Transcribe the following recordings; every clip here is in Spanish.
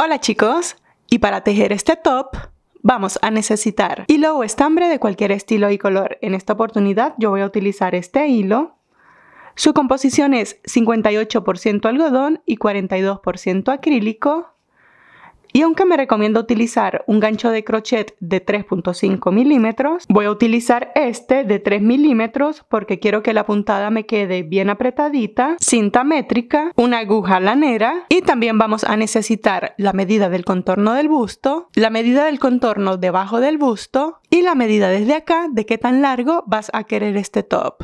Hola chicos, y para tejer este top vamos a necesitar hilo o estambre de cualquier estilo y color. En esta oportunidad yo voy a utilizar este hilo. Su composición es 58% algodón y 42% acrílico. Y aunque me recomiendo utilizar un gancho de crochet de 3.5 milímetros, voy a utilizar este de 3 milímetros porque quiero que la puntada me quede bien apretadita, cinta métrica, una aguja lanera y también vamos a necesitar la medida del contorno del busto, la medida del contorno debajo del busto y la medida desde acá de qué tan largo vas a querer este top.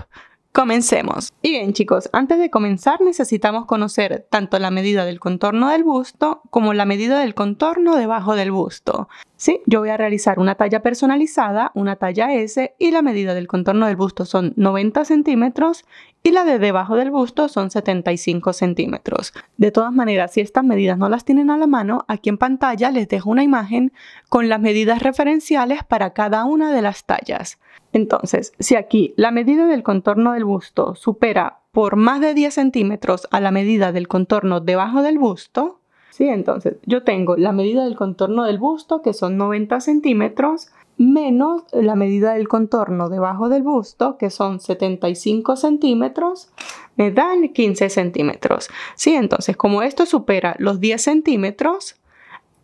Comencemos. Y bien chicos, antes de comenzar necesitamos conocer tanto la medida del contorno del busto como la medida del contorno debajo del busto. Sí, yo voy a realizar una talla personalizada, una talla S, y la medida del contorno del busto son 90 centímetros y la de debajo del busto son 75 centímetros. De todas maneras, si estas medidas no las tienen a la mano, aquí en pantalla les dejo una imagen con las medidas referenciales para cada una de las tallas. Entonces, si aquí la medida del contorno del busto supera por más de 10 centímetros a la medida del contorno debajo del busto, ¿sí? Entonces, yo tengo la medida del contorno del busto, que son 90 centímetros, menos la medida del contorno debajo del busto, que son 75 centímetros, me dan 15 centímetros. ¿Sí? Entonces, como esto supera los 10 centímetros,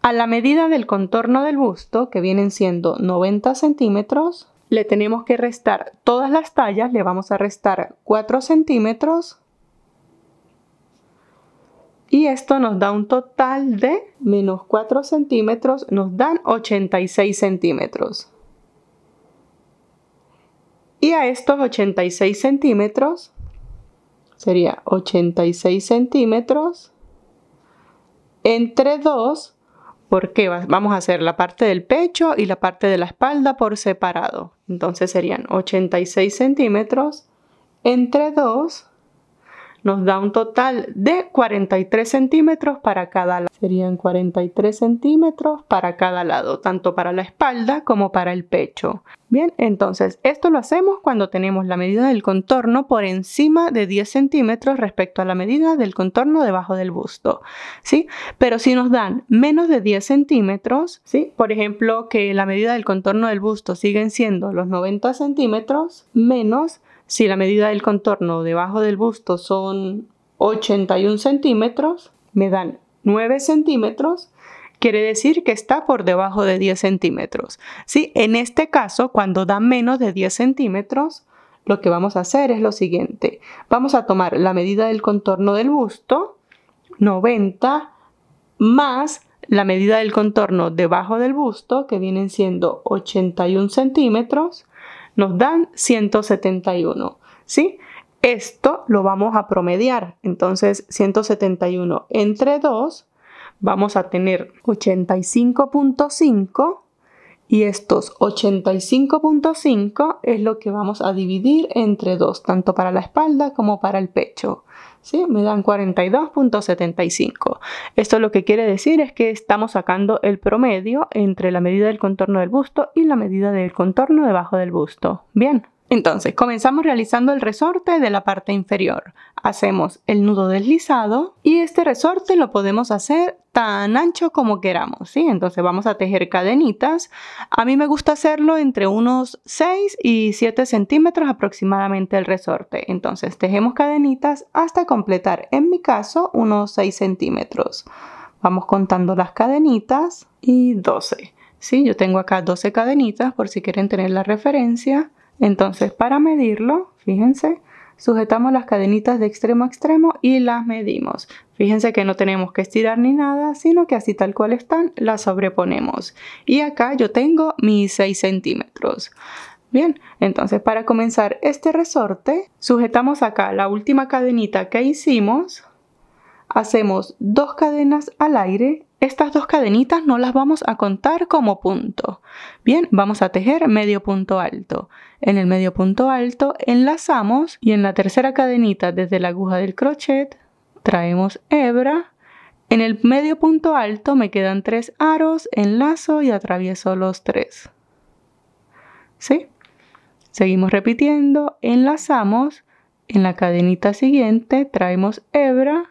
a la medida del contorno del busto, que vienen siendo 90 centímetros, le tenemos que restar todas las tallas, le vamos a restar 4 centímetros y esto nos da un total de menos 4 centímetros, nos dan 86 centímetros. Y a estos 86 centímetros, sería 86 centímetros entre 2, porque vamos a hacer la parte del pecho y la parte de la espalda por separado. Entonces serían 86 centímetros entre 2, nos da un total de 43 centímetros para cada lado. Serían 43 centímetros para cada lado, tanto para la espalda como para el pecho. Bien, entonces esto lo hacemos cuando tenemos la medida del contorno por encima de 10 centímetros respecto a la medida del contorno debajo del busto, ¿sí? Pero si nos dan menos de 10 centímetros, ¿sí? Por ejemplo, que la medida del contorno del busto siguen siendo los 90 centímetros, menos si la medida del contorno debajo del busto son 81 centímetros, me dan 9 centímetros, quiere decir que está por debajo de 10 centímetros. ¿Sí? En este caso, cuando da menos de 10 centímetros, lo que vamos a hacer es lo siguiente. Vamos a tomar la medida del contorno del busto, 90, más la medida del contorno debajo del busto, que vienen siendo 81 centímetros, nos dan 171, ¿sí? Esto lo vamos a promediar. Entonces, 171 entre 2, vamos a tener 85.5 y estos 85.5 es lo que vamos a dividir entre 2, tanto para la espalda como para el pecho. ¿Sí? Me dan 42.75. Esto lo que quiere decir es que estamos sacando el promedio entre la medida del contorno del busto y la medida del contorno debajo del busto. Bien. Entonces, comenzamos realizando el resorte de la parte inferior. Hacemos el nudo deslizado y este resorte lo podemos hacer tan ancho como queramos, ¿sí? Entonces vamos a tejer cadenitas. A mí me gusta hacerlo entre unos 6 y 7 centímetros aproximadamente el resorte. Entonces tejemos cadenitas hasta completar, en mi caso, unos 6 centímetros. Vamos contando las cadenitas y 12. ¿Sí? Yo tengo acá 12 cadenitas por si quieren tener la referencia. Entonces, para medirlo, fíjense, sujetamos las cadenitas de extremo a extremo y las medimos. Fíjense que no tenemos que estirar ni nada, sino que así tal cual están, las sobreponemos. Y acá yo tengo mis 6 centímetros. Bien, entonces para comenzar este resorte, sujetamos acá la última cadenita que hicimos, hacemos 2 cadenas al aire. Estas 2 cadenitas no las vamos a contar como punto. Bien, vamos a tejer medio punto alto. En el medio punto alto enlazamos y en la tercera cadenita desde la aguja del crochet traemos hebra. En el medio punto alto me quedan 3 aros, enlazo y atravieso los 3. ¿Sí? Seguimos repitiendo, enlazamos. En la cadenita siguiente traemos hebra.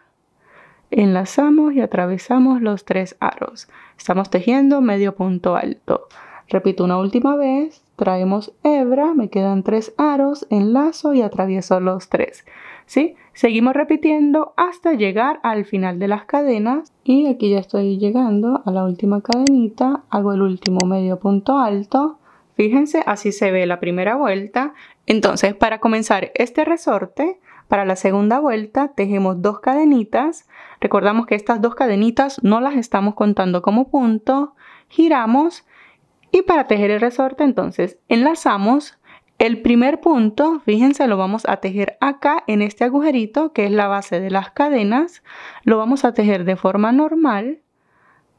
Enlazamos y atravesamos los 3 aros. Estamos tejiendo medio punto alto. Repito una última vez, traemos hebra, me quedan 3 aros, enlazo y atravieso los 3. ¿Sí? Seguimos repitiendo hasta llegar al final de las cadenas y aquí ya estoy llegando a la última cadenita, hago el último medio punto alto. Fíjense, así se ve la primera vuelta. Entonces, para comenzar este resorte, para la segunda vuelta tejemos 2 cadenitas. Recordamos que estas 2 cadenitas no las estamos contando como punto. Giramos y para tejer el resorte entonces enlazamos el primer punto. Fíjense, lo vamos a tejer acá en este agujerito que es la base de las cadenas. Lo vamos a tejer de forma normal.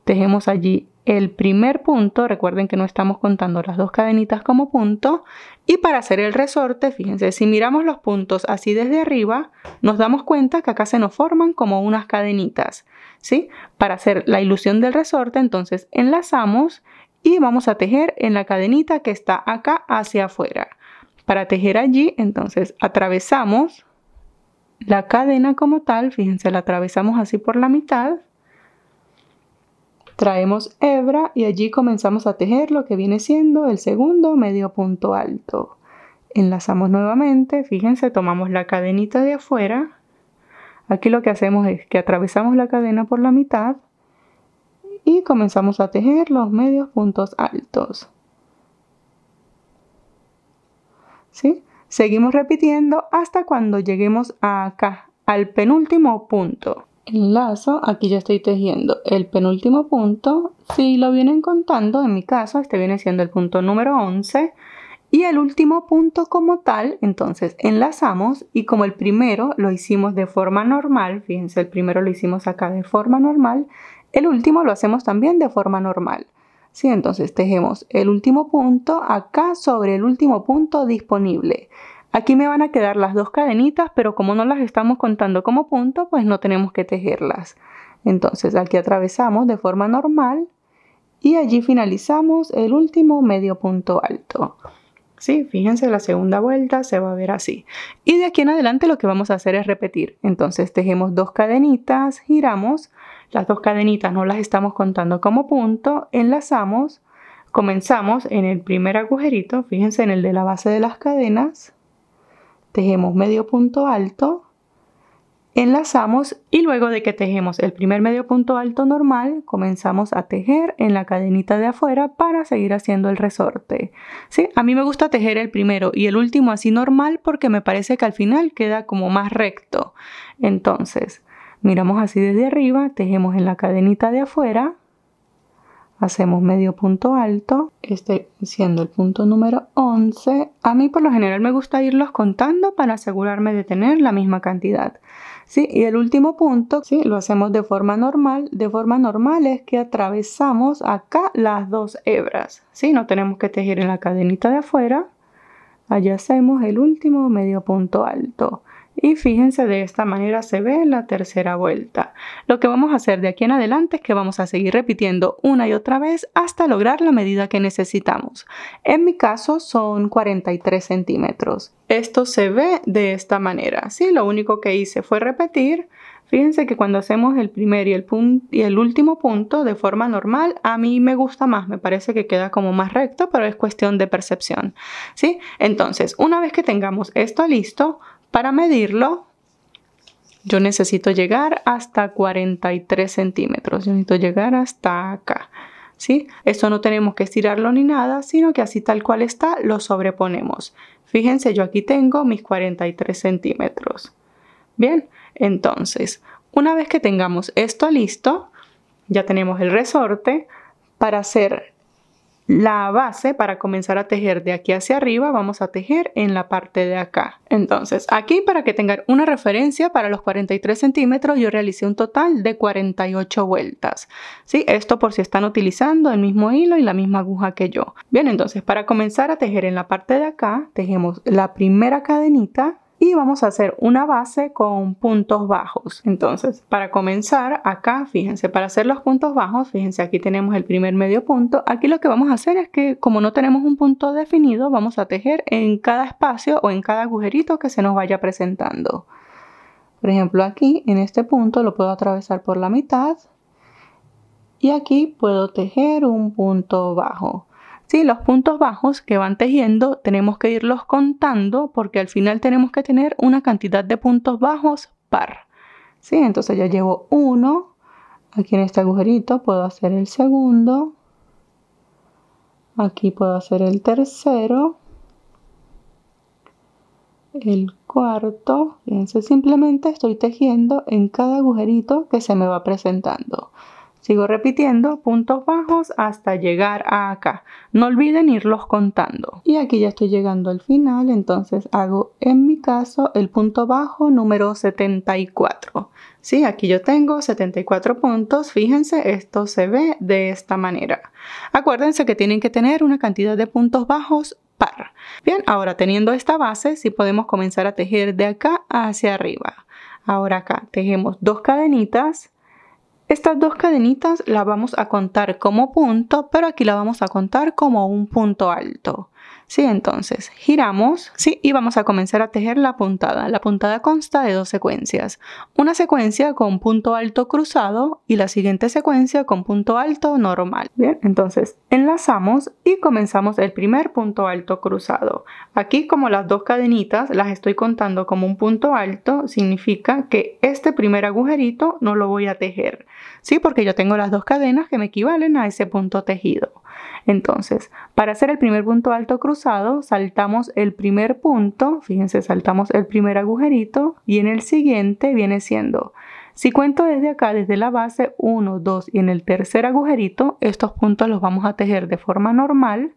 Tejemos allí el primer punto, recuerden que no estamos contando las 2 cadenitas como punto. Y para hacer el resorte, fíjense, si miramos los puntos así desde arriba, nos damos cuenta que acá se nos forman como unas cadenitas, ¿sí? Para hacer la ilusión del resorte, entonces enlazamos y vamos a tejer en la cadenita que está acá hacia afuera. Para tejer allí, entonces atravesamos la cadena como tal, fíjense, la atravesamos así por la mitad. Traemos hebra y allí comenzamos a tejer lo que viene siendo el segundo medio punto alto. Enlazamos nuevamente, fíjense, tomamos la cadenita de afuera. Aquí lo que hacemos es que atravesamos la cadena por la mitad y comenzamos a tejer los medios puntos altos. ¿Sí? Seguimos repitiendo hasta cuando lleguemos acá, al penúltimo punto. Enlazo, aquí ya estoy tejiendo el penúltimo punto. Si lo vienen contando, en mi caso este viene siendo el punto número 11 y el último punto como tal. Entonces enlazamos y como el primero lo hicimos de forma normal, fíjense, el primero lo hicimos acá de forma normal, el último lo hacemos también de forma normal. ¿Sí? Entonces tejemos el último punto acá sobre el último punto disponible. Aquí me van a quedar las 2 cadenitas, pero como no las estamos contando como punto, pues no tenemos que tejerlas. Entonces aquí atravesamos de forma normal y allí finalizamos el último medio punto alto. Sí, fíjense, la segunda vuelta se va a ver así. Y de aquí en adelante lo que vamos a hacer es repetir. Entonces tejemos 2 cadenitas, giramos. Las 2 cadenitas no las estamos contando como punto, enlazamos. Comenzamos en el primer agujerito, fíjense, en el de la base de las cadenas. Tejemos medio punto alto, enlazamos y luego de que tejemos el primer medio punto alto normal, comenzamos a tejer en la cadenita de afuera para seguir haciendo el resorte. ¿Sí? A mí me gusta tejer el primero y el último así normal porque me parece que al final queda como más recto. Entonces, miramos así desde arriba, tejemos en la cadenita de afuera. Hacemos medio punto alto, este siendo el punto número 11. A mí por lo general me gusta irlos contando para asegurarme de tener la misma cantidad. ¿Sí? Y el último punto, ¿sí? Lo hacemos de forma normal. De forma normal es que atravesamos acá las 2 hebras. ¿Sí? No tenemos que tejer en la cadenita de afuera. Allá hacemos el último medio punto alto. Y fíjense, de esta manera se ve la tercera vuelta. Lo que vamos a hacer de aquí en adelante es que vamos a seguir repitiendo una y otra vez hasta lograr la medida que necesitamos. En mi caso son 43 centímetros. Esto se ve de esta manera. ¿Sí? Lo único que hice fue repetir. Fíjense que cuando hacemos el primer y el último punto de forma normal, a mí me gusta más, me parece que queda como más recto, pero es cuestión de percepción. ¿Sí? Entonces, una vez que tengamos esto listo, para medirlo, yo necesito llegar hasta 43 centímetros. Yo necesito llegar hasta acá. ¿Sí? Esto no tenemos que estirarlo ni nada, sino que así tal cual está, lo sobreponemos. Fíjense, yo aquí tengo mis 43 centímetros. Bien, entonces, una vez que tengamos esto listo, ya tenemos el resorte. Para hacer la base, para comenzar a tejer de aquí hacia arriba, vamos a tejer en la parte de acá. Entonces, aquí para que tengan una referencia, para los 43 centímetros yo realicé un total de 48 vueltas. ¿Sí? Esto por si están utilizando el mismo hilo y la misma aguja que yo. Bien, entonces para comenzar a tejer en la parte de acá, tejemos la primera cadenita y vamos a hacer una base con puntos bajos. Entonces, para comenzar acá, fíjense, para hacer los puntos bajos, fíjense, aquí tenemos el primer medio punto. Aquí lo que vamos a hacer es que, como no tenemos un punto definido, vamos a tejer en cada espacio o en cada agujerito que se nos vaya presentando. Por ejemplo, aquí en este punto lo puedo atravesar por la mitad y aquí puedo tejer un punto bajo. Sí, los puntos bajos que van tejiendo tenemos que irlos contando porque al final tenemos que tener una cantidad de puntos bajos par. Sí, entonces ya llevo uno. Aquí en este agujerito puedo hacer el segundo. Aquí puedo hacer el tercero. El cuarto. Fíjense, simplemente estoy tejiendo en cada agujerito que se me va presentando. Sigo repitiendo puntos bajos hasta llegar a acá. No olviden irlos contando. Y aquí ya estoy llegando al final, entonces hago en mi caso el punto bajo número 74. Sí, aquí yo tengo 74 puntos. Fíjense, esto se ve de esta manera. Acuérdense que tienen que tener una cantidad de puntos bajos par. Bien, ahora teniendo esta base, sí podemos comenzar a tejer de acá hacia arriba. Ahora acá tejemos 2 cadenitas. Estas 2 cadenitas las vamos a contar como punto, pero aquí la vamos a contar como un punto alto. Sí, entonces giramos, sí, y vamos a comenzar a tejer la puntada. La puntada consta de 2 secuencias. Una secuencia con punto alto cruzado y la siguiente secuencia con punto alto normal. Bien, entonces enlazamos y comenzamos el primer punto alto cruzado. Aquí, como las 2 cadenitas las estoy contando como un punto alto, significa que este primer agujerito no lo voy a tejer. Sí, porque yo tengo las 2 cadenas que me equivalen a ese punto tejido. Entonces, para hacer el primer punto alto cruzado, saltamos el primer punto, fíjense, saltamos el primer agujerito y en el siguiente viene siendo, si cuento desde acá, desde la base 1, 2 y en el tercer agujerito, estos puntos los vamos a tejer de forma normal.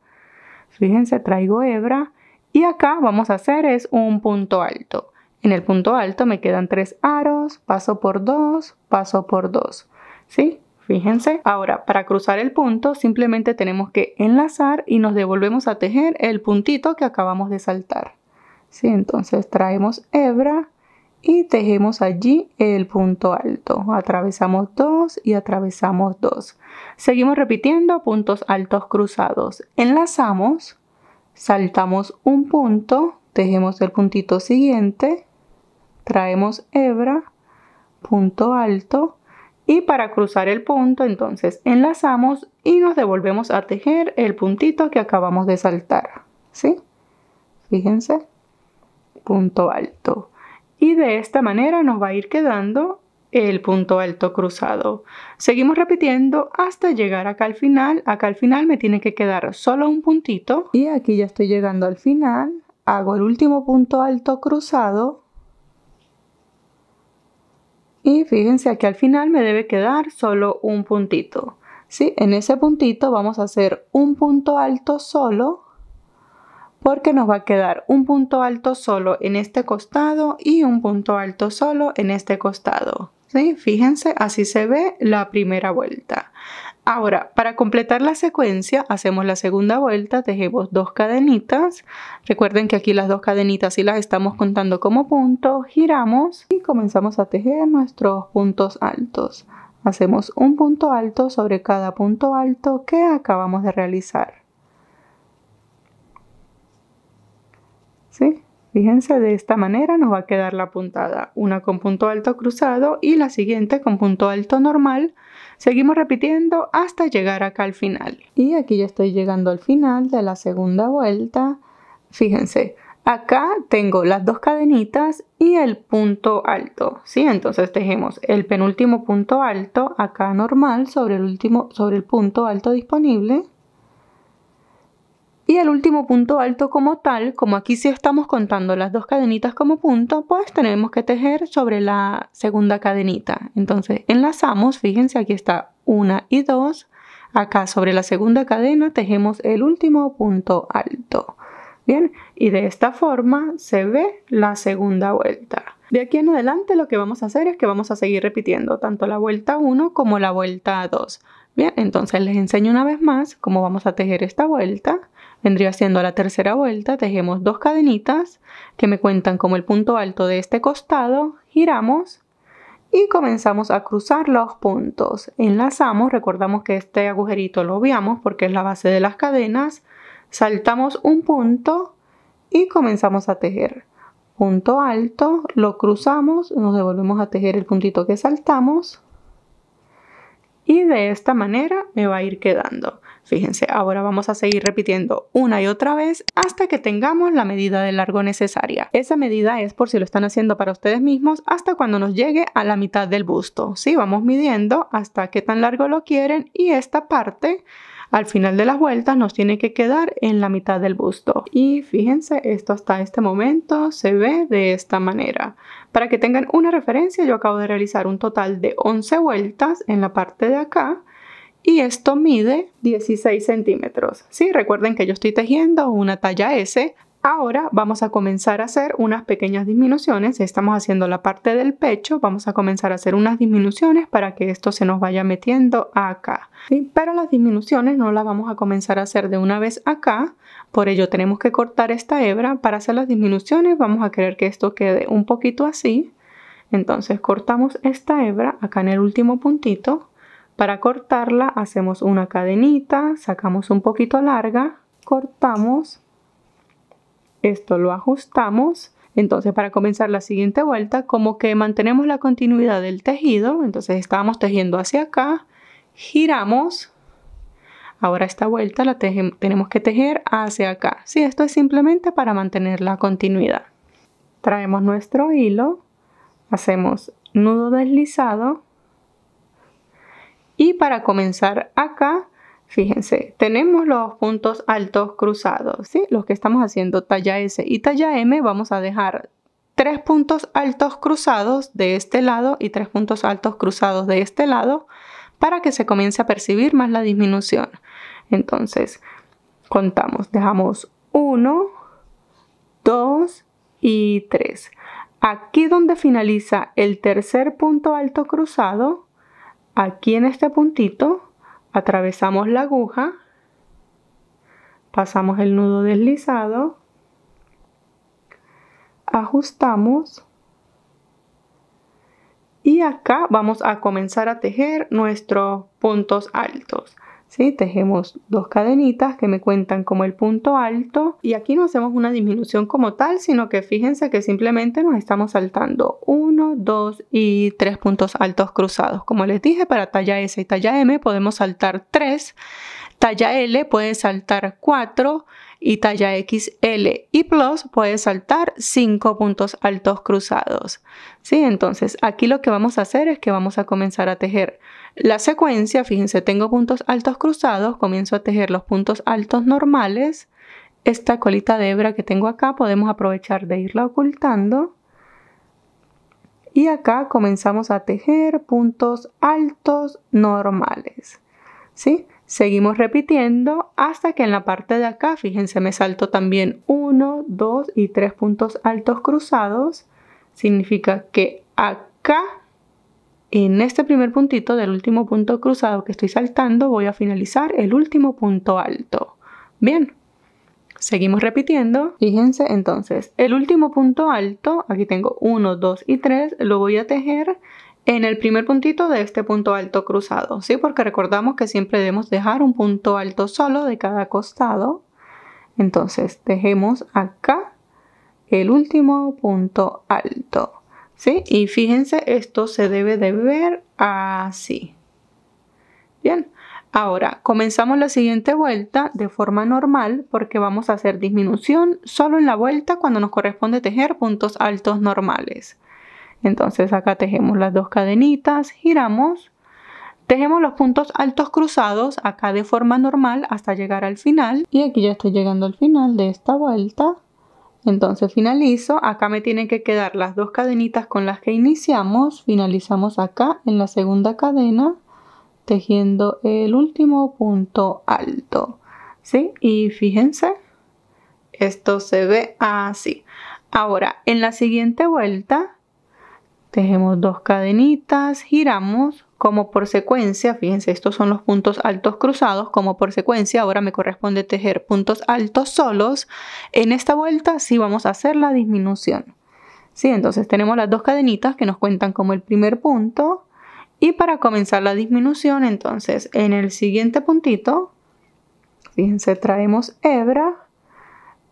Fíjense, traigo hebra y acá vamos a hacer es un punto alto. En el punto alto me quedan 3 aros, paso por 2, paso por 2, ¿sí? Fíjense, ahora para cruzar el punto simplemente tenemos que enlazar y nos devolvemos a tejer el puntito que acabamos de saltar. ¿Sí? Entonces traemos hebra y tejemos allí el punto alto. Atravesamos 2 y atravesamos 2. Seguimos repitiendo puntos altos cruzados. Enlazamos, saltamos un punto, tejemos el puntito siguiente, traemos hebra, punto alto. Y para cruzar el punto, entonces enlazamos y nos devolvemos a tejer el puntito que acabamos de saltar. ¿Sí? Fíjense, punto alto. Y de esta manera nos va a ir quedando el punto alto cruzado. Seguimos repitiendo hasta llegar acá al final. Acá al final me tiene que quedar solo un puntito. Y aquí ya estoy llegando al final. Hago el último punto alto cruzado. Y fíjense, aquí al final me debe quedar solo un puntito. ¿Sí? En ese puntito vamos a hacer un punto alto solo porque nos va a quedar un punto alto solo en este costado y un punto alto solo en este costado. ¿Sí? Fíjense, así se ve la primera vuelta. Ahora, para completar la secuencia, hacemos la segunda vuelta, tejemos 2 cadenitas. Recuerden que aquí las 2 cadenitas sí las estamos contando como puntos. Giramos y comenzamos a tejer nuestros puntos altos. Hacemos un punto alto sobre cada punto alto que acabamos de realizar. ¿Sí? Fíjense, de esta manera nos va a quedar la puntada. Una con punto alto cruzado y la siguiente con punto alto normal. Seguimos repitiendo hasta llegar acá al final. Y aquí ya estoy llegando al final de la segunda vuelta. Fíjense, acá tengo las 2 cadenitas y el punto alto. ¿Sí? Entonces tejemos el penúltimo punto alto acá normal sobre el punto alto disponible. Y el último punto alto como tal, como aquí sí estamos contando las 2 cadenitas como punto, pues tenemos que tejer sobre la segunda cadenita. Entonces enlazamos, fíjense, aquí está 1 y 2. Acá sobre la segunda cadena tejemos el último punto alto. Bien, y de esta forma se ve la segunda vuelta. De aquí en adelante lo que vamos a hacer es que vamos a seguir repitiendo tanto la vuelta 1 como la vuelta 2. Bien, entonces les enseño una vez más cómo vamos a tejer esta vuelta. Vendría siendo la tercera vuelta, tejemos 2 cadenitas que me cuentan como el punto alto de este costado, giramos y comenzamos a cruzar los puntos. Enlazamos, recordamos que este agujerito lo obviamos porque es la base de las cadenas, saltamos un punto y comenzamos a tejer punto alto, lo cruzamos, nos devolvemos a tejer el puntito que saltamos y de esta manera me va a ir quedando. Fíjense, ahora vamos a seguir repitiendo una y otra vez hasta que tengamos la medida de largo necesaria. Esa medida es, por si lo están haciendo para ustedes mismos, hasta cuando nos llegue a la mitad del busto. ¿Sí? Vamos midiendo hasta qué tan largo lo quieren y esta parte al final de las vueltas nos tiene que quedar en la mitad del busto. Y fíjense, esto hasta este momento se ve de esta manera. Para que tengan una referencia, yo acabo de realizar un total de 11 vueltas en la parte de acá. Y esto mide 16 centímetros. Sí, recuerden que yo estoy tejiendo una talla S. Ahora vamos a comenzar a hacer unas pequeñas disminuciones. Estamos haciendo la parte del pecho. Vamos a comenzar a hacer unas disminuciones para que esto se nos vaya metiendo acá. ¿Sí? Pero las disminuciones no las vamos a comenzar a hacer de una vez acá. Por ello tenemos que cortar esta hebra. Para hacer las disminuciones vamos a querer que esto quede un poquito así. Entonces cortamos esta hebra acá en el último puntito. Para cortarla hacemos una cadenita, sacamos un poquito larga, cortamos, esto lo ajustamos. Entonces para comenzar la siguiente vuelta, como que mantenemos la continuidad del tejido, entonces estábamos tejiendo hacia acá, giramos, ahora esta vuelta la tenemos que tejer hacia acá. Sí, esto es simplemente para mantener la continuidad. Traemos nuestro hilo, hacemos nudo deslizado. Y para comenzar acá, fíjense, tenemos los puntos altos cruzados, ¿sí? Los que estamos haciendo talla S y talla M, vamos a dejar 3 puntos altos cruzados de este lado y 3 puntos altos cruzados de este lado para que se comience a percibir más la disminución. Entonces, contamos, dejamos 1, 2 y 3. Aquí donde finaliza el tercer punto alto cruzado, aquí en este puntito atravesamos la aguja, pasamos el nudo deslizado, ajustamos y acá vamos a comenzar a tejer nuestros puntos altos. ¿Sí? Tejemos 2 cadenitas que me cuentan como el punto alto y aquí no hacemos una disminución como tal, sino que fíjense que simplemente nos estamos saltando 1, 2 y 3 puntos altos cruzados. Como les dije, para talla S y talla M podemos saltar 3, talla L puede saltar 4 y talla XL y Plus puede saltar 5 puntos altos cruzados. ¿Sí? Entonces aquí lo que vamos a hacer es que vamos a comenzar a tejer la secuencia. Fíjense, tengo puntos altos cruzados, comienzo a tejer los puntos altos normales. Esta colita de hebra que tengo acá podemos aprovechar de irla ocultando. Y acá comenzamos a tejer puntos altos normales. ¿Sí? Seguimos repitiendo hasta que en la parte de acá, fíjense, me salto también 1, 2 y 3 puntos altos cruzados. Significa que acá, en este primer puntito del último punto cruzado que estoy saltando, voy a finalizar el último punto alto. Bien, seguimos repitiendo. Fíjense, entonces, el último punto alto, aquí tengo 1, 2 y 3, lo voy a tejer en el primer puntito de este punto alto cruzado, ¿sí? Porque recordamos que siempre debemos dejar un punto alto solo de cada costado. Entonces, tejemos acá el último punto alto, ¿sí? Y fíjense, esto se debe de ver así. Bien, ahora comenzamos la siguiente vuelta de forma normal porque vamos a hacer disminución solo en la vuelta cuando nos corresponde tejer puntos altos normales. Entonces acá tejemos las 2 cadenitas, giramos, tejemos los puntos altos cruzados acá de forma normal hasta llegar al final. Y aquí ya estoy llegando al final de esta vuelta. Entonces finalizo, acá me tienen que quedar las 2 cadenitas con las que iniciamos. Finalizamos acá en la segunda cadena tejiendo el último punto alto, ¿sí? Y fíjense, esto se ve así. Ahora en la siguiente vuelta tejemos 2 cadenitas, giramos como por secuencia. Fíjense, estos son los puntos altos cruzados como por secuencia. Ahora me corresponde tejer puntos altos solos. En esta vuelta sí vamos a hacer la disminución. ¿Sí? Entonces tenemos las 2 cadenitas que nos cuentan como el primer punto. Y para comenzar la disminución, entonces en el siguiente puntito, fíjense, traemos hebra.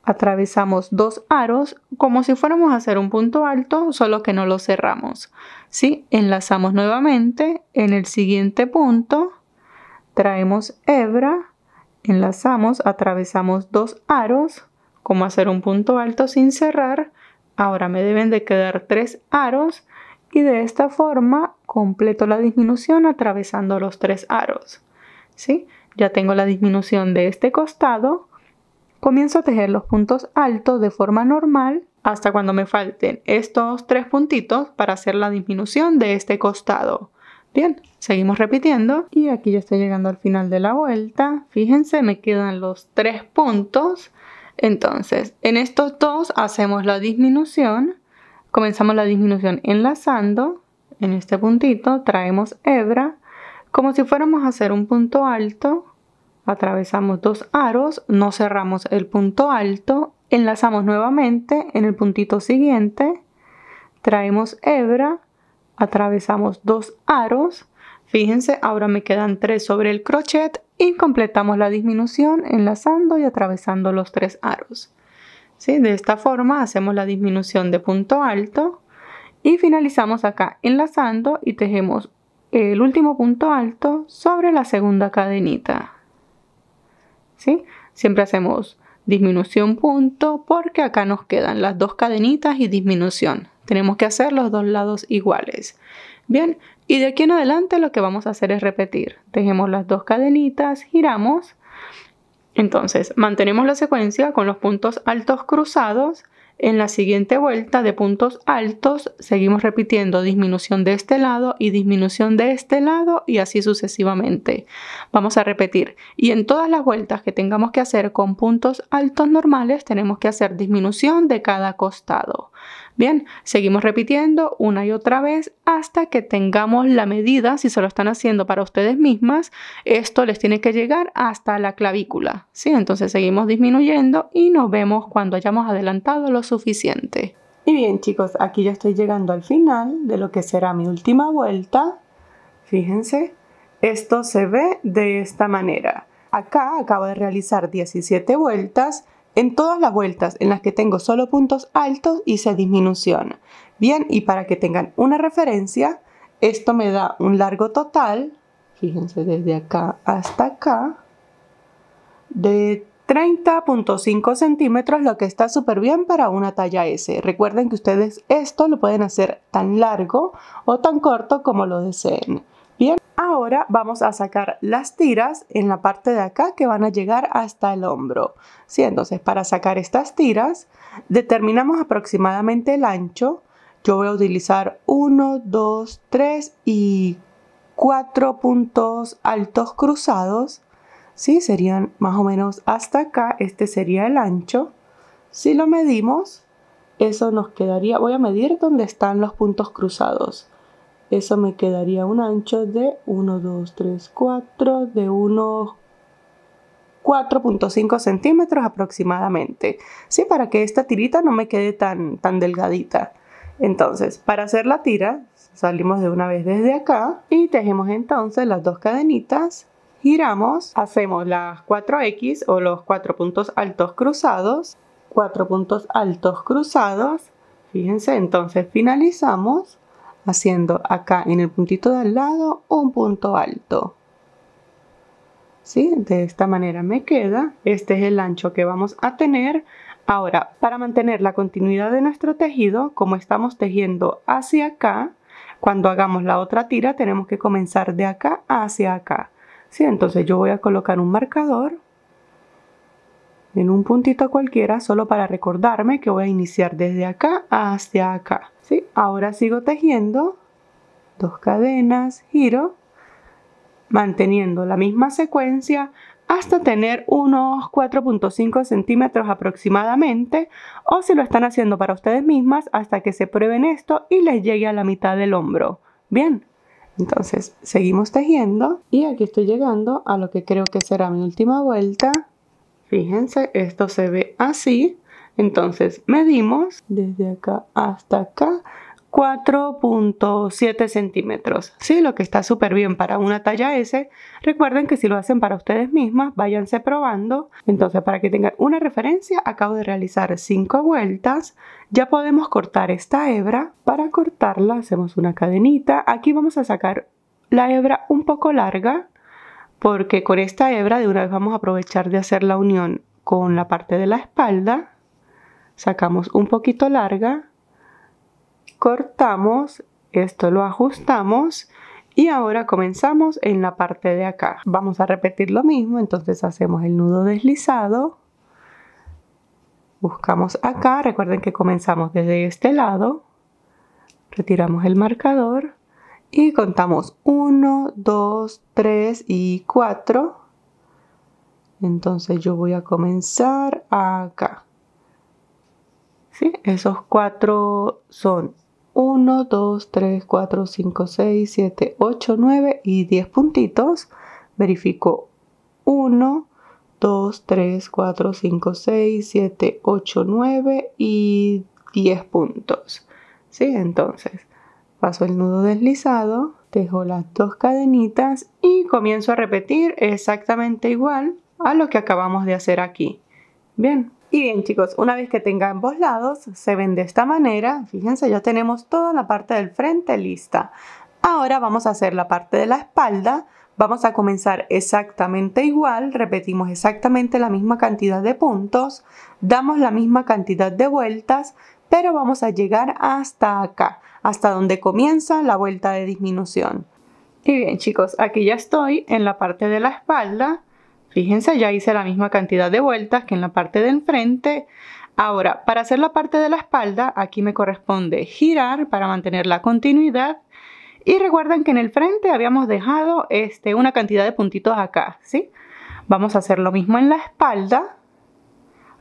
atravesamos 2 aros como si fuéramos a hacer un punto alto, solo que no lo cerramos, ¿sí? Enlazamos nuevamente en el siguiente punto, traemos hebra, enlazamos, atravesamos 2 aros, como hacer un punto alto sin cerrar. Ahora me deben de quedar 3 aros y de esta forma completo la disminución atravesando los 3 aros, ¿sí? Ya tengo la disminución de este costado. Comienzo a tejer los puntos altos de forma normal hasta cuando me falten estos 3 puntitos para hacer la disminución de este costado. Bien, seguimos repitiendo y aquí ya estoy llegando al final de la vuelta. Fíjense, me quedan los 3 puntos. Entonces, en estos dos hacemos la disminución. Comenzamos la disminución enlazando. En este puntito traemos hebra. Como si fuéramos a hacer un punto alto, atravesamos 2 aros, no cerramos el punto alto, enlazamos nuevamente en el puntito siguiente, traemos hebra, atravesamos 2 aros, fíjense, ahora me quedan 3 sobre el crochet y completamos la disminución enlazando y atravesando los 3 aros. ¿Sí? De esta forma hacemos la disminución de punto alto y finalizamos acá enlazando y tejemos el último punto alto sobre la segunda cadenita. ¿Sí? Siempre hacemos disminución punto porque acá nos quedan las 2 cadenitas y disminución. Tenemos que hacer los 2 lados iguales. Bien, y de aquí en adelante lo que vamos a hacer es repetir. Tejemos las 2 cadenitas, giramos. Entonces mantenemos la secuencia con los puntos altos cruzados. En la siguiente vuelta de puntos altos seguimos repitiendo disminución de este lado y disminución de este lado y así sucesivamente. Vamos a repetir y en todas las vueltas que tengamos que hacer con puntos altos normales tenemos que hacer disminución de cada costado. Bien, seguimos repitiendo una y otra vez hasta que tengamos la medida. Si se lo están haciendo para ustedes mismas, esto les tiene que llegar hasta la clavícula, ¿sí? Entonces seguimos disminuyendo y nos vemos cuando hayamos adelantado lo suficiente. Y bien chicos, aquí ya estoy llegando al final de lo que será mi última vuelta. Fíjense, esto se ve de esta manera. Acá acabo de realizar 17 vueltas. En todas las vueltas en las que tengo solo puntos altos hice disminución. Bien, y para que tengan una referencia, esto me da un largo total, fíjense desde acá hasta acá, de 30.5 centímetros, lo que está súper bien para una talla S. Recuerden que ustedes esto lo pueden hacer tan largo o tan corto como lo deseen. Bien, ahora vamos a sacar las tiras en la parte de acá que van a llegar hasta el hombro. ¿Sí? Entonces, para sacar estas tiras, determinamos aproximadamente el ancho. Yo voy a utilizar 1, 2, 3 y 4 puntos altos cruzados. ¿Sí? Serían más o menos hasta acá. Este sería el ancho. Si lo medimos, eso nos quedaría... Voy a medir dónde están los puntos cruzados. Eso me quedaría un ancho de 1, 2, 3, 4, de unos 4.5 centímetros aproximadamente. Sí, para que esta tirita no me quede tan delgadita. Entonces, para hacer la tira, salimos de una vez desde acá y tejemos entonces las 2 cadenitas. Giramos, hacemos las 4X o los 4 puntos altos cruzados. 4 puntos altos cruzados. Fíjense, entonces finalizamos haciendo acá en el puntito de al lado un punto alto. ¿Sí? De esta manera me queda. Este es el ancho que vamos a tener. Ahora, para mantener la continuidad de nuestro tejido, como estamos tejiendo hacia acá, cuando hagamos la otra tira tenemos que comenzar de acá hacia acá. ¿Sí? Entonces yo voy a colocar un marcador en un puntito cualquiera, solo para recordarme que voy a iniciar desde acá hacia acá. ¿Sí? Ahora sigo tejiendo 2 cadenas, giro, manteniendo la misma secuencia hasta tener unos 4.5 centímetros aproximadamente, o si lo están haciendo para ustedes mismas, hasta que se prueben esto y les llegue a la mitad del hombro. Bien, entonces seguimos tejiendo y aquí estoy llegando a lo que creo que será mi última vuelta. Fíjense, esto se ve así. Entonces medimos desde acá hasta acá 4.7 centímetros, ¿sí? Lo que está súper bien para una talla S. Recuerden que si lo hacen para ustedes mismas, váyanse probando. Entonces, para que tengan una referencia, acabo de realizar 5 vueltas. Ya podemos cortar esta hebra. Para cortarla hacemos una cadenita. Aquí vamos a sacar la hebra un poco larga, porque con esta hebra de una vez vamos a aprovechar de hacer la unión con la parte de la espalda. Sacamos un poquito larga. Cortamos, esto lo ajustamos y ahora comenzamos en la parte de acá. Vamos a repetir lo mismo, entonces hacemos el nudo deslizado, buscamos acá, recuerden que comenzamos desde este lado, retiramos el marcador y contamos 1, 2, 3 y 4. Entonces yo voy a comenzar acá. ¿Sí? Esos 4 son 1, 2, 3, 4, 5, 6, 7, 8, 9 y 10 puntitos. Verifico 1, 2, 3, 4, 5, 6, 7, 8, 9 y 10 puntos. ¿Sí? Entonces paso el nudo deslizado, dejo las 2 cadenitas y comienzo a repetir exactamente igual a lo que acabamos de hacer aquí. Bien. Y bien chicos, una vez que tenga ambos lados, se ven de esta manera. Fíjense, ya tenemos toda la parte del frente lista. Ahora vamos a hacer la parte de la espalda. Vamos a comenzar exactamente igual, repetimos exactamente la misma cantidad de puntos, damos la misma cantidad de vueltas, pero vamos a llegar hasta acá, hasta donde comienza la vuelta de disminución. Y bien chicos, aquí ya estoy en la parte de la espalda. Fíjense, ya hice la misma cantidad de vueltas que en la parte del frente. Ahora, para hacer la parte de la espalda, aquí me corresponde girar para mantener la continuidad. Y recuerden que en el frente habíamos dejado una cantidad de puntitos acá, ¿sí? Vamos a hacer lo mismo en la espalda.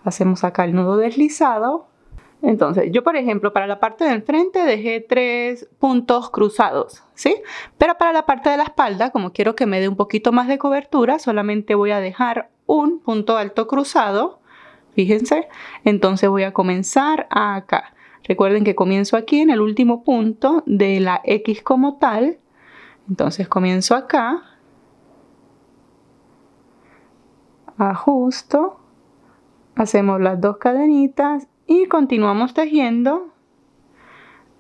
Hacemos acá el nudo deslizado. Entonces, yo por ejemplo, para la parte del frente dejé 3 puntos cruzados, ¿sí? Pero para la parte de la espalda, como quiero que me dé un poquito más de cobertura, solamente voy a dejar un punto alto cruzado, fíjense. Entonces voy a comenzar acá. Recuerden que comienzo aquí en el último punto de la X como tal. Entonces comienzo acá, ajusto, hacemos las 2 cadenitas y continuamos tejiendo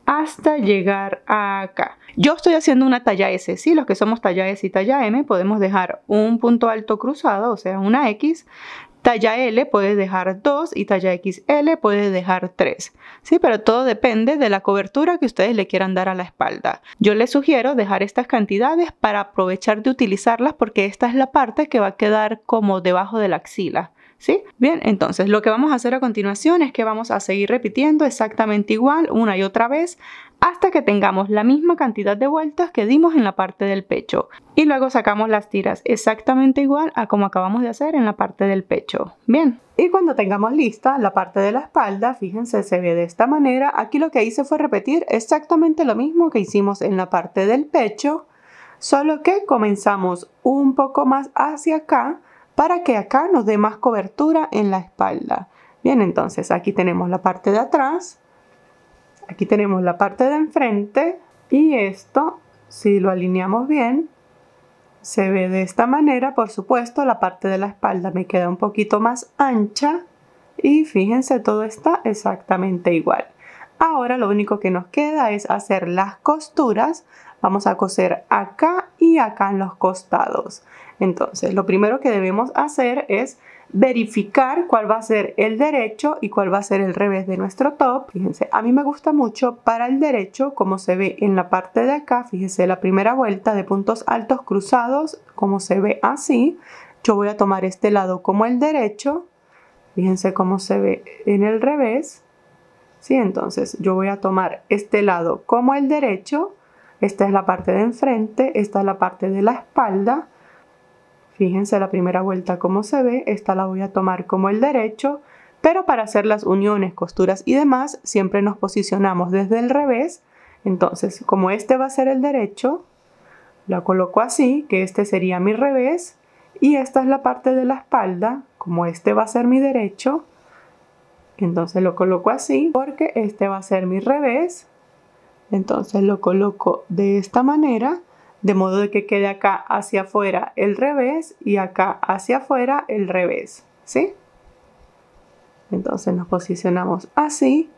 hasta llegar acá. Yo estoy haciendo una talla S, ¿sí? Los que somos talla S y talla M podemos dejar un punto alto cruzado, o sea, una X. Talla L puedes dejar 2 y talla XL puedes dejar 3, ¿sí? Pero todo depende de la cobertura que ustedes le quieran dar a la espalda. Yo les sugiero dejar estas cantidades para aprovechar de utilizarlas porque esta es la parte que va a quedar como debajo de la axila. ¿Sí? Bien, entonces lo que vamos a hacer a continuación es que vamos a seguir repitiendo exactamente igual una y otra vez hasta que tengamos la misma cantidad de vueltas que dimos en la parte del pecho. Y luego sacamos las tiras exactamente igual a como acabamos de hacer en la parte del pecho. Bien. Y cuando tengamos lista la parte de la espalda, fíjense, se ve de esta manera. Aquí lo que hice fue repetir exactamente lo mismo que hicimos en la parte del pecho, solo que comenzamos un poco más hacia acá, para que acá nos dé más cobertura en la espalda. Bien, entonces aquí tenemos la parte de atrás, aquí tenemos la parte de enfrente y esto, si lo alineamos bien, se ve de esta manera. Por supuesto, la parte de la espalda me queda un poquito más ancha y fíjense, todo está exactamente igual. Ahora lo único que nos queda es hacer las costuras. Vamos a coser acá y acá en los costados. Entonces, lo primero que debemos hacer es verificar cuál va a ser el derecho y cuál va a ser el revés de nuestro top. Fíjense, a mí me gusta mucho para el derecho, como se ve en la parte de acá. Fíjense, la primera vuelta de puntos altos cruzados, como se ve así. Yo voy a tomar este lado como el derecho. Fíjense cómo se ve en el revés. ¿Sí? Entonces, yo voy a tomar este lado como el derecho. Esta es la parte de enfrente, esta es la parte de la espalda. Fíjense la primera vuelta cómo se ve, esta la voy a tomar como el derecho, pero para hacer las uniones, costuras y demás, siempre nos posicionamos desde el revés. Entonces, como este va a ser el derecho, la coloco así, que este sería mi revés, y esta es la parte de la espalda, como este va a ser mi derecho, entonces lo coloco así, porque este va a ser mi revés. Entonces lo coloco de esta manera, de modo de que quede acá hacia afuera el revés y acá hacia afuera el revés, ¿sí? Entonces nos posicionamos así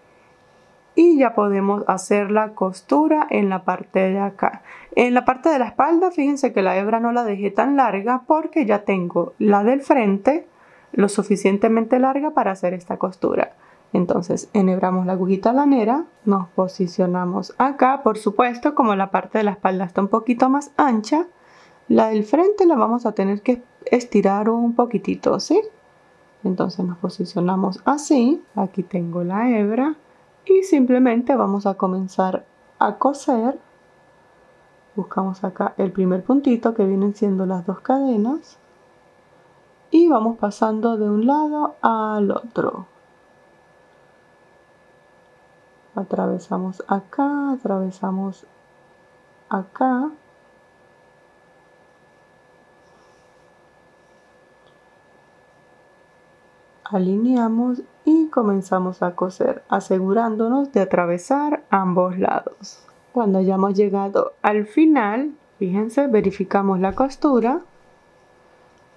y ya podemos hacer la costura en la parte de acá. En la parte de la espalda, fíjense que la hebra no la dejé tan larga porque ya tengo la del frente lo suficientemente larga para hacer esta costura. Entonces enhebramos la agujita lanera, nos posicionamos acá. Por supuesto, como la parte de la espalda está un poquito más ancha, la del frente la vamos a tener que estirar un poquitito, ¿sí? Entonces nos posicionamos así. Aquí tengo la hebra y simplemente vamos a comenzar a coser. Buscamos acá el primer puntito que vienen siendo las dos cadenas y vamos pasando de un lado al otro. Atravesamos acá, atravesamos acá. Alineamos y comenzamos a coser, asegurándonos de atravesar ambos lados. Cuando hayamos llegado al final, fíjense, verificamos la costura.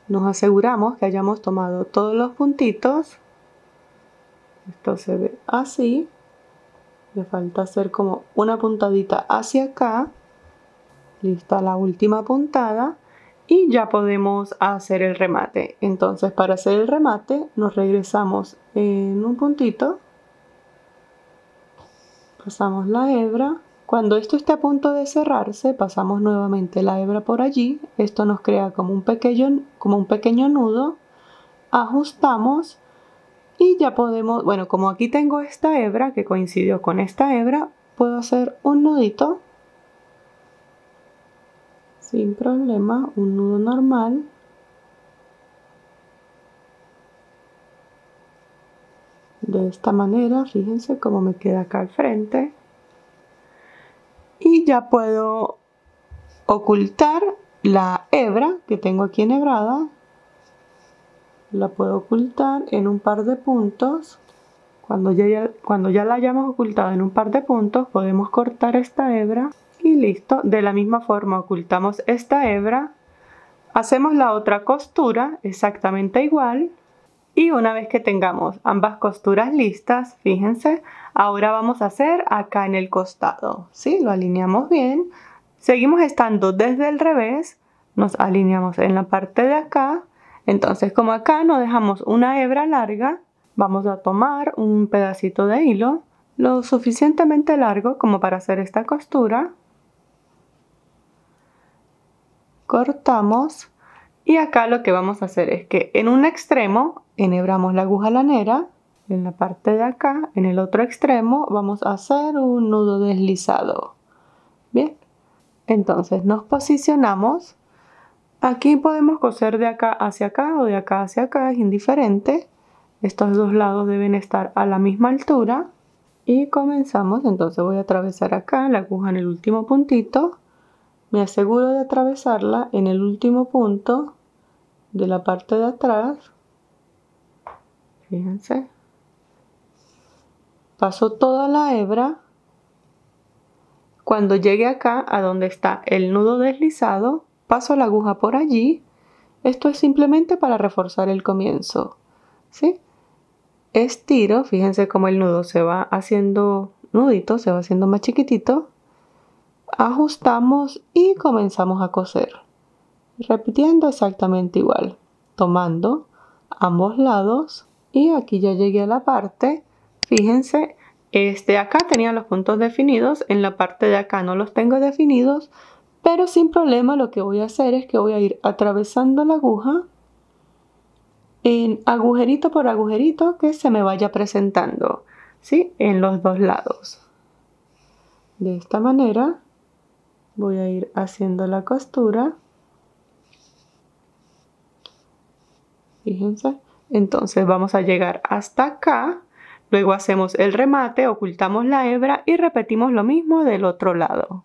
Nos aseguramos que hayamos tomado todos los puntitos. Esto se ve así. Le falta hacer como una puntadita hacia acá. Lista la última puntada. Y ya podemos hacer el remate. Entonces, para hacer el remate, nos regresamos en un puntito. Pasamos la hebra. Cuando esto esté a punto de cerrarse, pasamos nuevamente la hebra por allí. Esto nos crea como un pequeño nudo. Ajustamos y ya podemos, bueno, como aquí tengo esta hebra que coincidió con esta hebra, puedo hacer un nudito. Sin problema, un nudo normal. De esta manera, fíjense cómo me queda acá al frente. Y ya puedo ocultar la hebra que tengo aquí enhebrada. La puedo ocultar en un par de puntos. Cuando ya la hayamos ocultado en un par de puntos, podemos cortar esta hebra. Y listo, de la misma forma ocultamos esta hebra, hacemos la otra costura exactamente igual y una vez que tengamos ambas costuras listas, fíjense, ahora vamos a hacer acá en el costado, ¿sí? Lo alineamos bien, seguimos estando desde el revés, nos alineamos en la parte de acá, entonces como acá no dejamos una hebra larga, vamos a tomar un pedacito de hilo, lo suficientemente largo como para hacer esta costura. Cortamos y acá lo que vamos a hacer es que en un extremo enhebramos la aguja lanera, en la parte de acá, en el otro extremo vamos a hacer un nudo deslizado. Bien, entonces nos posicionamos, aquí podemos coser de acá hacia acá o de acá hacia acá, es indiferente, estos dos lados deben estar a la misma altura y comenzamos. Entonces voy a atravesar acá la aguja en el último puntito. Me aseguro de atravesarla en el último punto de la parte de atrás. Fíjense. Paso toda la hebra. Cuando llegue acá a donde está el nudo deslizado, paso la aguja por allí. Esto es simplemente para reforzar el comienzo, ¿sí? Estiro, fíjense cómo el nudo se va haciendo nudito, se va haciendo más chiquitito. Ajustamos y comenzamos a coser, repitiendo exactamente igual, tomando ambos lados y aquí ya llegué a la parte, fíjense, acá tenía los puntos definidos, en la parte de acá no los tengo definidos, pero sin problema lo que voy a hacer es que voy a ir atravesando la aguja en agujerito por agujerito que se me vaya presentando, ¿sí? En los dos lados. De esta manera voy a ir haciendo la costura. Fíjense. Entonces vamos a llegar hasta acá. Luego hacemos el remate, ocultamos la hebra y repetimos lo mismo del otro lado.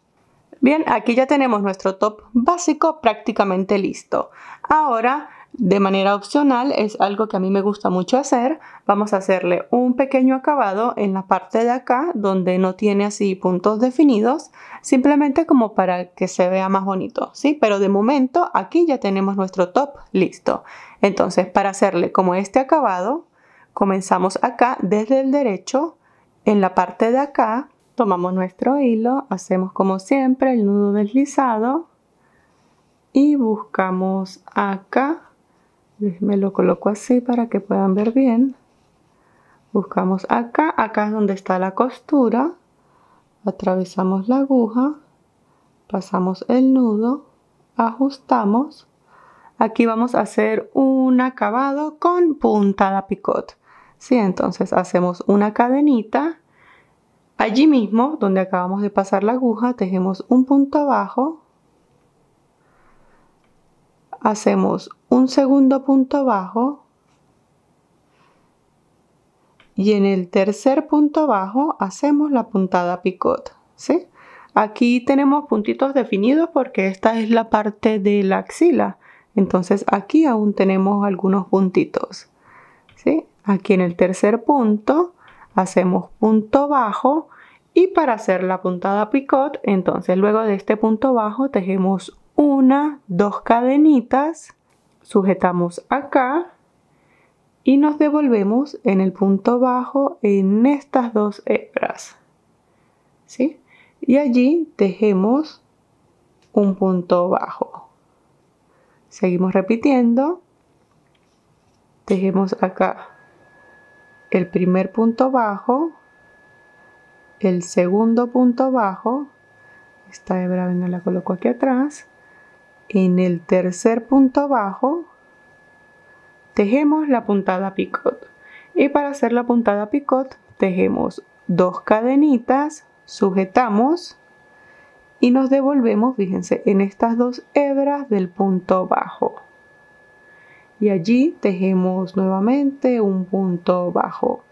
Bien, aquí ya tenemos nuestro top básico prácticamente listo. Ahora De manera opcional, es algo que a mí me gusta mucho hacer. Vamos a hacerle un pequeño acabado en la parte de acá donde no tiene así puntos definidos, simplemente como para que se vea más bonito, ¿sí? Pero de momento aquí ya tenemos nuestro top listo. Entonces, para hacerle como este acabado, comenzamos acá desde el derecho, en la parte de acá, tomamos nuestro hilo, hacemos como siempre el nudo deslizado y buscamos acá. Me lo coloco así para que puedan ver bien. Buscamos acá, acá es donde está la costura. Atravesamos la aguja, pasamos el nudo, ajustamos. Aquí vamos a hacer un acabado con puntada picot. Sí, entonces hacemos una cadenita. Allí mismo, donde acabamos de pasar la aguja, tejemos un punto bajo. Hacemos un segundo punto bajo y en el tercer punto bajo hacemos la puntada picot, ¿sí? Aquí tenemos puntitos definidos porque esta es la parte de la axila, entonces aquí aún tenemos algunos puntitos, ¿sí? Aquí en el tercer punto hacemos punto bajo y para hacer la puntada picot, entonces luego de este punto bajo tejemos una, dos cadenitas, sujetamos acá y nos devolvemos en el punto bajo en estas dos hebras, ¿sí? Y allí tejemos un punto bajo. Seguimos repitiendo, tejemos acá el primer punto bajo, el segundo punto bajo, esta hebra me la coloco aquí atrás. En el tercer punto bajo tejemos la puntada picot y para hacer la puntada picot tejemos dos cadenitas, sujetamos y nos devolvemos, fíjense, en estas dos hebras del punto bajo y allí tejemos nuevamente un punto bajo.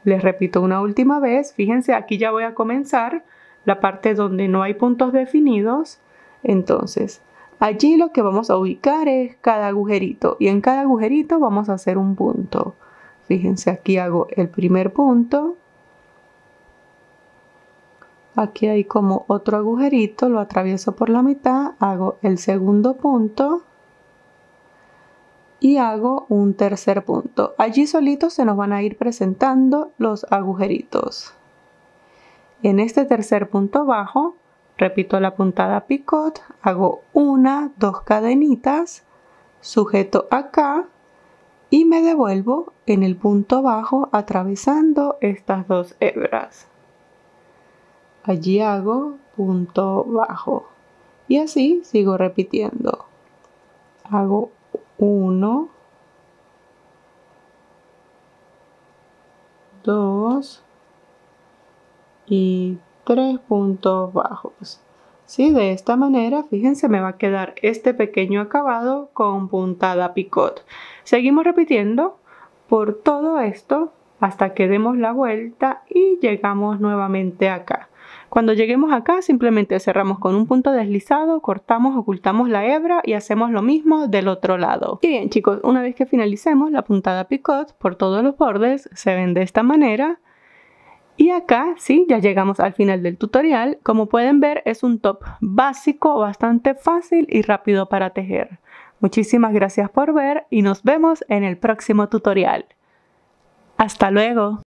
Les repito una última vez, fíjense, aquí ya voy a comenzar la parte donde no hay puntos definidos, entonces allí lo que vamos a ubicar es cada agujerito y en cada agujerito vamos a hacer un punto. Fíjense, aquí hago el primer punto. Aquí hay como otro agujerito, lo atravieso por la mitad, hago el segundo punto y hago un tercer punto. Allí solitos se nos van a ir presentando los agujeritos. En este tercer punto bajo repito la puntada picot, hago una, dos cadenitas, sujeto acá y me devuelvo en el punto bajo atravesando estas dos hebras. Allí hago punto bajo y así sigo repitiendo. Hago 1, 2 y 3 puntos bajos. ¿Sí? De esta manera, fíjense, me va a quedar este pequeño acabado con puntada picot. Seguimos repitiendo por todo esto hasta que demos la vuelta y llegamos nuevamente acá. Cuando lleguemos acá, simplemente cerramos con un punto deslizado, cortamos, ocultamos la hebra y hacemos lo mismo del otro lado. Y bien, chicos, una vez que finalicemos la puntada picot por todos los bordes, se ven de esta manera. Y acá sí, ya llegamos al final del tutorial. Como pueden ver, es un top básico, bastante fácil y rápido para tejer. Muchísimas gracias por ver y nos vemos en el próximo tutorial. ¡Hasta luego!